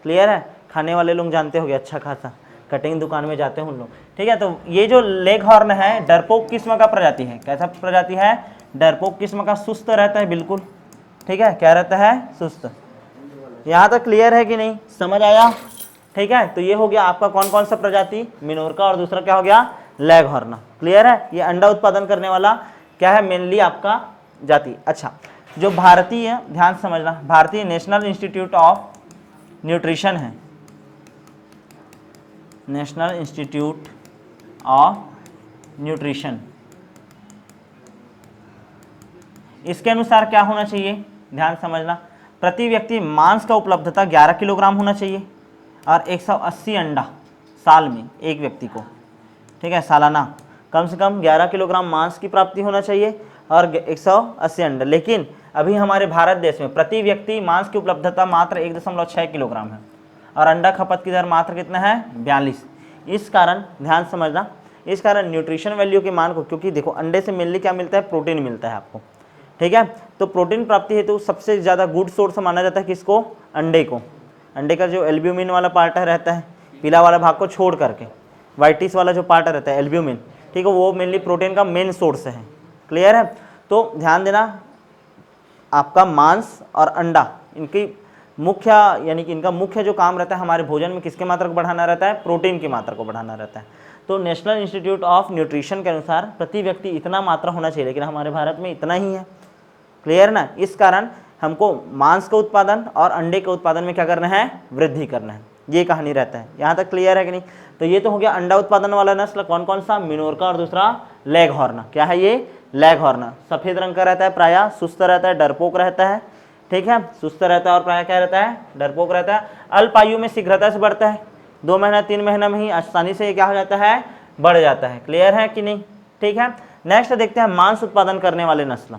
क्लियर है, खाने वाले लोग जानते होंगे अच्छा खासा, कटिंग दुकान में जाते हैं उन लोग, ठीक है। तो ये जो लेग हॉर्न है डरपोक किस्म का प्रजाति है, कैसा प्रजाति है, डरपोक किस्म का, सुस्त रहता है बिल्कुल, ठीक है, क्या रहता है, सुस्त। यहाँ तक क्लियर है कि नहीं, समझ आया, ठीक है। तो ये हो गया आपका कौन कौन सा प्रजाति, मिनोरका, और दूसरा क्या हो गया, लेग हॉर्न, क्लियर है। ये अंडा उत्पादन करने वाला क्या है, मेनली आपका जाति। अच्छा, जो भारतीय, ध्यान से समझना, भारतीय नेशनल इंस्टीट्यूट ऑफ न्यूट्रिशन है, नेशनल इंस्टीट्यूट ऑफ न्यूट्रिशन, इसके अनुसार क्या होना चाहिए, ध्यान समझना, प्रति व्यक्ति मांस का उपलब्धता 11 किलोग्राम होना चाहिए और 180 अंडा साल में एक व्यक्ति को, ठीक है, सालाना कम से कम 11 किलोग्राम मांस की प्राप्ति होना चाहिए और 180 अंडा। लेकिन अभी हमारे भारत देश में प्रति व्यक्ति मांस की उपलब्धता मात्र 1.6 किलोग्राम है और अंडा खपत की दर मात्र कितना है, 42। इस कारण ध्यान समझना, इस कारण न्यूट्रिशन वैल्यू के मान को, क्योंकि देखो अंडे से मेनली क्या मिलता है, प्रोटीन मिलता है आपको, ठीक है। तो प्रोटीन प्राप्ति हेतु सबसे ज़्यादा गुड सोर्स माना जाता है किसको, अंडे को। अंडे का जो एल्ब्यूमिन वाला पार्ट रहता है, पीला वाला भाग को छोड़ करके व्हाइटिस वाला जो पार्ट रहता है एल्ब्यूमिन, ठीक है, वो मेनली प्रोटीन का मेन सोर्स है, क्लियर है। तो ध्यान देना, आपका मांस और अंडा इनकी मुख्य, यानी कि इनका मुख्य जो काम रहता है हमारे भोजन में, किसके मात्रा को बढ़ाना रहता है, प्रोटीन की मात्रा को बढ़ाना रहता है। तो नेशनल इंस्टीट्यूट ऑफ न्यूट्रिशन के अनुसार प्रति व्यक्ति इतना मात्रा होना चाहिए, लेकिन हमारे भारत में इतना ही है, क्लियर ना। इस कारण हमको मांस का उत्पादन और अंडे के उत्पादन में क्या करना है, वृद्धि करना है, ये कहानी रहता है। यहाँ तक क्लियर है कि नहीं। तो ये तो हो गया अंडा उत्पादन वाला नस्ल, कौन कौन सा, मिनोरका और दूसरा लेग हॉर्न। क्या है ये, लेग हॉर्न, सफ़ेद रंग का रहता है, प्रायः सुस्त रहता है, डरपोक रहता है, ठीक है, सुस्त रहता है और प्रायः क्या रहता है, डरपोक रहता है। अल्प आयु में शीघ्रता से बढ़ता है, 2 महीना 3 महीना में ही आसानी से क्या हो जाता है, बढ़ जाता है, क्लियर है कि नहीं, ठीक है। नेक्स्ट देखते हैं मांस उत्पादन करने वाले नस्ल।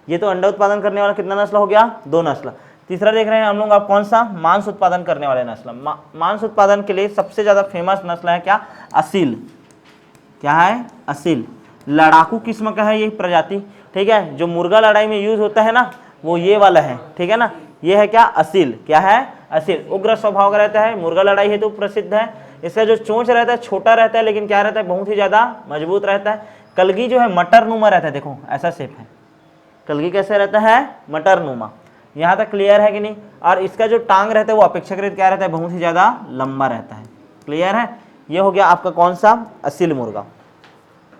ये तो अंडा उत्पादन करने वाला कितना नस्ल हो गया, 2 नस्ल। तीसरा देख रहे हैं हम लोग आप कौन सा, मांस उत्पादन करने वाले नस्ल। मांस उत्पादन के लिए सबसे ज़्यादा फेमस नस्ल है क्या, असील। क्या है, असील, लड़ाकू किस्म का है ये प्रजाति, ठीक है। जो मुर्गा लड़ाई में यूज होता है ना, वो ये वाला है, ठीक है ना, ये है क्या, असील। क्या है, असील, उग्र स्वभाव का रहता है, मुर्गा लड़ाई हेतु प्रसिद्ध है। इसका जो चोंच रहता है छोटा रहता है, लेकिन क्या रहता है, बहुत ही ज़्यादा मजबूत रहता है। कलगी जो है मटर नुमा रहता है, देखो ऐसा शेप है, कलगी कैसे रहता है, मटर नुमा। यहाँ तक क्लियर है कि नहीं। और इसका जो टांग रहता है वो अपेक्षाकृत क्या रहता है, बहुत ही ज़्यादा लंबा रहता है, क्लियर है। ये हो गया आपका कौन सा, असील मुर्गा,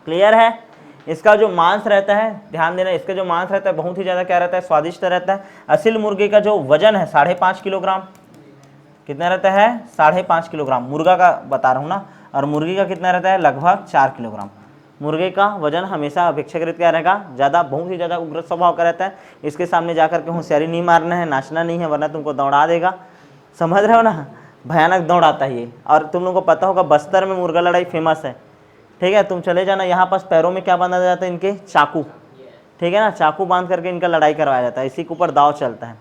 क्लियर है। इसका जो मांस रहता है, ध्यान देना, इसका जो मांस रहता है बहुत ही ज़्यादा क्या रहता है, स्वादिष्ट रहता है। असील मुर्गे का जो वजन है 5.5 किलोग्राम, कितना रहता है, 5.5 किलोग्राम, मुर्गा का बता रहा हूँ ना। और मुर्गी का कितना रहता है, लगभग 4 किलोग्राम। मुर्गे का वजन हमेशा अपेक्षाकृत क्या रहेगा, ज़्यादा, बहुत ही ज़्यादा उग्र स्वभाव का रहता है। इसके सामने जाकर के होशियारी नहीं मारना है, नाचना नहीं है, वरना तुमको दौड़ा देगा, समझ रहे हो ना, भयानक दौड़ाता है ये। और तुम लोगों को पता होगा बस्तर में मुर्गा लड़ाई फेमस है, ठीक है। तुम चले जाना, यहाँ पास पैरों में क्या बांधा जाता है, इनके चाकू, ठीक है ना, चाकू बांध करके इनका लड़ाई करवाया जाता है, इसी के ऊपर दाव चलता है,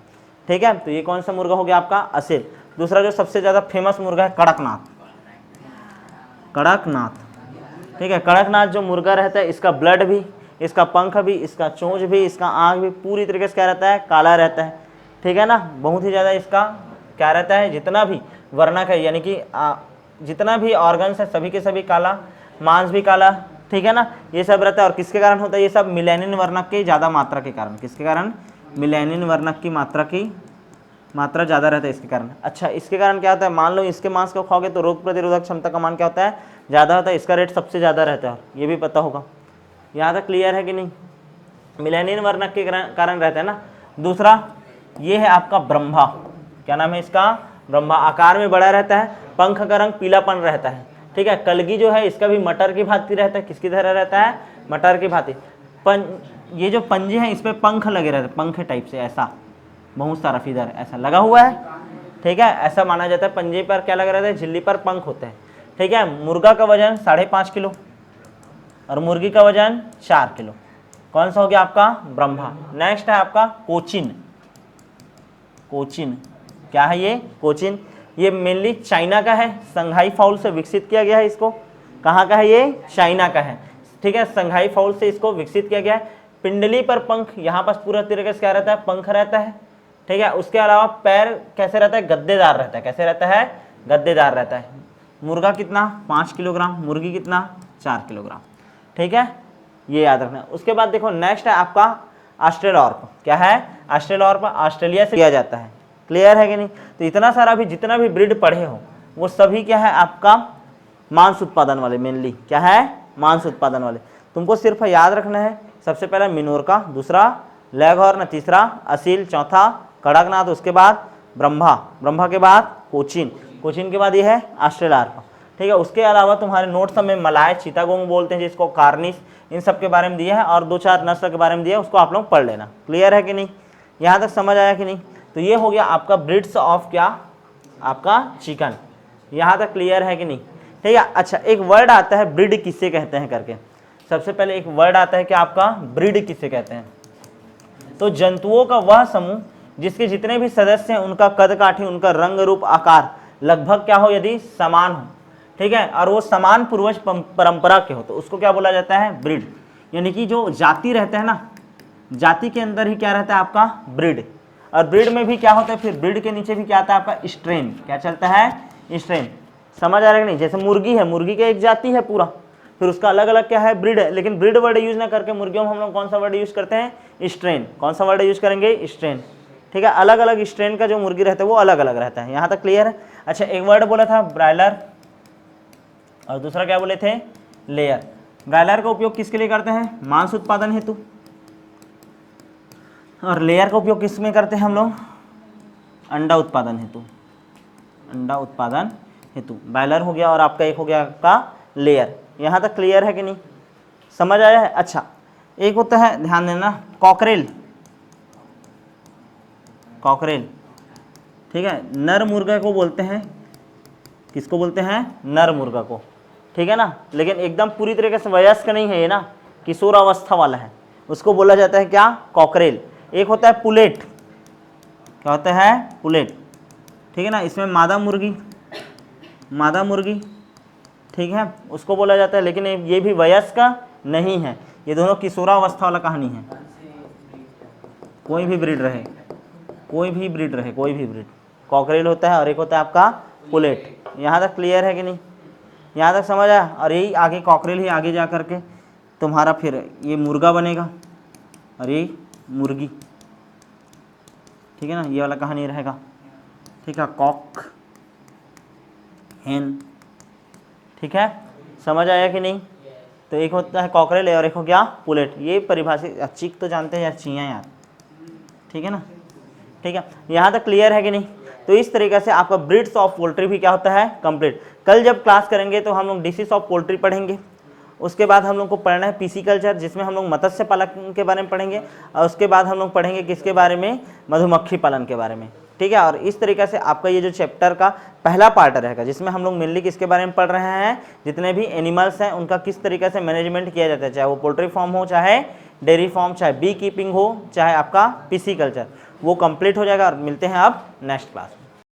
ठीक है। तो ये कौन सा मुर्गा हो गया आपका, असील। दूसरा जो सबसे ज़्यादा फेमस मुर्गा है, कड़कनाथ, कड़कनाथ, ठीक है। कड़कनाथ जो मुर्गा रहता है, इसका ब्लड भी, इसका पंख भी, इसका चोंच भी, इसका आँख भी पूरी तरीके से क्या रहता है, काला रहता है, ठीक है ना। बहुत ही ज़्यादा इसका क्या रहता है, जितना भी वर्णक है, यानी कि जितना भी ऑर्गन्स है सभी के सभी काला, मांस भी काला, ठीक है ना, ये सब रहता है। और किसके कारण होता है ये सब, मिलेनिन वर्णक की ज़्यादा मात्रा के कारण। किसके कारण, मिलेनिन वर्णक की मात्रा ज़्यादा रहता है इसके कारण। अच्छा, इसके कारण क्या होता है, मान लो इसके मांस को खाओगे तो रोग प्रतिरोधक क्षमता का मान क्या होता है, ज़्यादा होता है, इसका रेट सबसे ज़्यादा रहता है, ये भी पता होगा। यहाँ तक क्लियर है कि नहीं, मिलेनिन वर्णक के कारण रहता है ना। दूसरा ये है आपका ब्रह्मा, क्या नाम है इसका, ब्रह्मा, आकार में बड़ा रहता है, पंख का रंग पीलापन रहता है, ठीक है। कलगी जो है इसका भी मटर की भांति रहता है, किसकी तरह रहता है, मटर की भांति। ये जो पंजे हैं इस पर पंख लगे रहते हैं, पंख टाइप से, ऐसा बहुत सारा फीदर ऐसा लगा हुआ है, ठीक है। ऐसा माना जाता है, पंजे पर क्या लगा रहता है, झिल्ली पर पंख होते हैं, ठीक है। मुर्गा का वजन 5.5 किलो और मुर्गी का वजन 4 किलो। कौन सा हो गया आपका, ब्रह्मा। नेक्स्ट है आपका कोचिन। कोचिन क्या है ये, कोचिन, ये मेनली चाइना का है, संघाई फाउल से विकसित किया गया है। इसको कहाँ का है, ये चाइना का है, ठीक है। संघाई फाउल से इसको विकसित किया गया है। पिंडली पर पंख, यहाँ पास पूरा तरीके से क्या रहता है, पंख रहता है, ठीक है। उसके अलावा पैर कैसे रहता है, गद्देदार रहता है। कैसे रहता है, गद्देदार रहता है। मुर्गा कितना, 5 किलोग्राम, मुर्गी कितना, 4 किलोग्राम। ठीक है, ये याद रखना। उसके बाद देखो नेक्स्ट है आपका ऑस्ट्रेलॉर्प। क्या है, ऑस्ट्रेलॉर्प ऑस्ट्रेलिया से किया जाता है। क्लियर है कि नहीं। तो इतना सारा भी जितना भी ब्रीड पढ़े हो वो सभी क्या है आपका मांस उत्पादन वाले, मेनली क्या है, मांस उत्पादन वाले। तुमको सिर्फ याद रखना है, सबसे पहला मिनोरका, दूसरा लेगहॉर्न, तीसरा असील, चौथा कड़कनाथ, उसके बाद ब्रह्मा, ब्रह्मा के बाद कोचिन, कोचिन के बाद ये है ऑस्ट्रेलॉर्प। ठीक है। उसके अलावा तुम्हारे नोट्स में मलाय, चितागोंग बोलते हैं जिसको, कार्निस, इन सब के बारे में दिया है और 2-4 नस्ल के बारे में दिया है, उसको आप लोग पढ़ लेना। क्लियर है कि नहीं, यहाँ तक समझ आया कि नहीं। तो ये हो गया आपका ब्रीड्स ऑफ क्या, आपका चिकन। यहाँ तक क्लियर है कि नहीं। ठीक है। अच्छा, एक वर्ड आता है ब्रीड किसे कहते हैं करके। सबसे पहले एक वर्ड आता है कि आपका ब्रीड किसे कहते हैं। तो जंतुओं का वह समूह जिसके जितने भी सदस्य हैं उनका कद काठी, उनका रंग रूप आकार लगभग क्या हो, यदि समान हो। ठीक है। और वो समान पूर्वज परंपरा के हो तो उसको क्या बोला जाता है, ब्रीड। यानी कि जो जाति रहता है ना, जाति के अंदर ही क्या रहता है आपका ब्रीड। और ब्रीड में भी क्या होता है, फिर ब्रीड के नीचे भी क्या आता है आपका स्ट्रेन। क्या चलता है, स्ट्रेन। समझ आ रहा है कि नहीं। जैसे मुर्गी है, मुर्गी की एक जाति है पूरा, फिर उसका अलग अलग क्या है, ब्रीड है। लेकिन ब्रीड वर्ड यूज ना करके मुर्गियों में हम लोग कौन सा वर्ड यूज करते हैं, स्ट्रेन। कौन सा वर्ड यूज करेंगे, स्ट्रेन। ठीक है। अलग अलग स्ट्रेन का जो मुर्गी रहता है वो अलग अलग रहता है। यहाँ तक क्लियर है। अच्छा, एक वर्ड बोला था ब्रायलर और दूसरा क्या बोले थे, लेयर। ब्रायलर का उपयोग किसके लिए करते हैं, मांस उत्पादन हेतु। और लेयर का उपयोग किस में करते हैं हम लोग, अंडा उत्पादन हेतु। अंडा उत्पादन हेतु ब्रायलर हो गया और आपका एक हो गया आपका लेयर। यहाँ तक क्लियर है कि नहीं, समझ आया है। अच्छा, एक होता है, ध्यान देना, कॉकरेल। कॉकरेल, ठीक है, नर मुर्गा को बोलते हैं, किसको बोलते हैं, नर मुर्गा को। ठीक है ना। लेकिन एकदम पूरी तरीके से वयस्क नहीं है ये ना, किशोर अवस्था वाला है, उसको बोला जाता है क्या, कॉकरेल। एक होता है पुलेट। क्या होता है, पुलेट। ठीक है ना। इसमें मादा मुर्गी, मादा मुर्गी, ठीक है, उसको बोला जाता है। लेकिन ये भी वयस्क नहीं है, ये दोनों किशोरावस्था वाला कहानी है। कोई भी ब्रीड रहे, कोई भी ब्रीड रहे, कोई भी ब्रीड, कॉकरेल होता है और एक होता है आपका पुलेट। यहाँ तक क्लियर है कि नहीं, यहाँ तक समझ आया। और यही आगे कॉकरेल ही आगे जा करके तुम्हारा फिर ये मुर्गा बनेगा और ये मुर्गी। ठीक है ना, ये वाला कहानी रहेगा। ठीक है, कॉक, हेन। ठीक है, समझ आया कि नहीं। तो एक होता है कॉकरेल और एक हो गया पुलेट। ये परिभाषित, चीक तो जानते हैं यार, चियाँ यार। ठीक है ना। ठीक है, यहाँ तक क्लियर है कि नहीं। तो इस तरीके से आपका ब्रीड्स ऑफ पोल्ट्री भी क्या होता है, कंप्लीट। कल जब क्लास करेंगे तो हम लोग डिसीज ऑफ पोल्ट्री पढ़ेंगे। उसके बाद हम लोग को पढ़ना है पिसिकल्चर, जिसमें हम लोग मत्स्य पालन के बारे में पढ़ेंगे। और उसके बाद हम लोग पढ़ेंगे किसके बारे में, मधुमक्खी पालन के बारे में। ठीक है। और इस तरीके से आपका ये जो चैप्टर का पहला पार्ट रहेगा, जिसमें हम लोग मेनली किसके बारे में पढ़ रहे हैं, जितने भी एनिमल्स हैं उनका किस तरीके से मैनेजमेंट किया जाता है, चाहे वो पोल्ट्री फार्म हो, चाहे डेयरी फार्म, चाहे बी कीपिंग हो, चाहे आपका पिसिकल्चर, वो कंप्लीट हो जाएगा। और मिलते हैं अब नेक्स्ट क्लास।